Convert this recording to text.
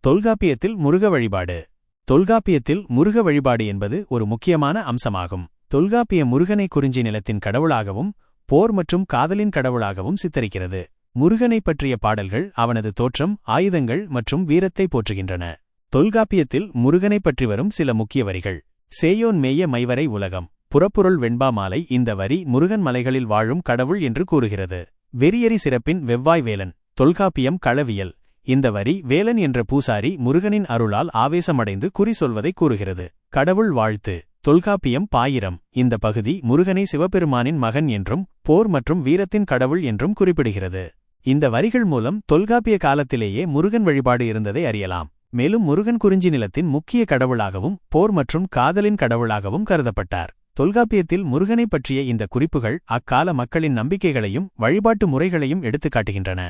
தொல்காப்பியத்தில் முருக வழிபாடு. தொல்காப்பியத்தில் முருக வழிபாடு என்பது ஒரு முக்கியமான அம்சமாகும். தொல்காப்பிய முருகனை குறிஞ்சி நிலத்தின் கடவுளாகவும் போர் மற்றும் காதலின் கடவுளாகவும் சித்தரிக்கிறது. முருகனை பற்றிய பாடல்கள் அவனது தோற்றம், ஆயுதங்கள் மற்றும் வீரத்தை போற்றுகின்றன. தொல்காப்பியத்தில் முருகனை பற்றி வரும் சில முக்கிய வரிகள். சேயோன் மேய மைவரை உலகம். புறப்பொருள் வெண்பா மாலை. இந்த வரி முருகன் மலைகளில் வாழும் கடவுள் என்று கூறுகிறது. வெறியறி சிறப்பின் வெவ்வாய் வேலன். தொல்காப்பியம் களவியல். இந்த வரி வேலன் என்ற பூசாரி முருகனின் அருளால் ஆவேசமடைந்து குறி சொல்வதை கூறுகிறது. கடவுள் வாழ்த்து. தொல்காப்பியம் பாயிரம். இந்த பகுதி முருகனை சிவபெருமானின் மகன் என்றும் போர் மற்றும் வீரத்தின் கடவுள் என்றும் குறிப்பிடுகிறது. இந்த வரிகள் மூலம் தொல்காப்பிய காலத்திலேயே முருகன் வழிபாடு இருந்ததை அறியலாம். மேலும் முருகன் குறிஞ்சி நிலத்தின் முக்கிய கடவுளாகவும் போர் மற்றும் காதலின் கடவுளாகவும் கருதப்பட்டார். தொல்காப்பியத்தில் முருகனை பற்றிய இந்த குறிப்புகள் அக்கால மக்களின் நம்பிக்கைகளையும் வழிபாட்டு முறைகளையும் எடுத்துக்காட்டுகின்றன.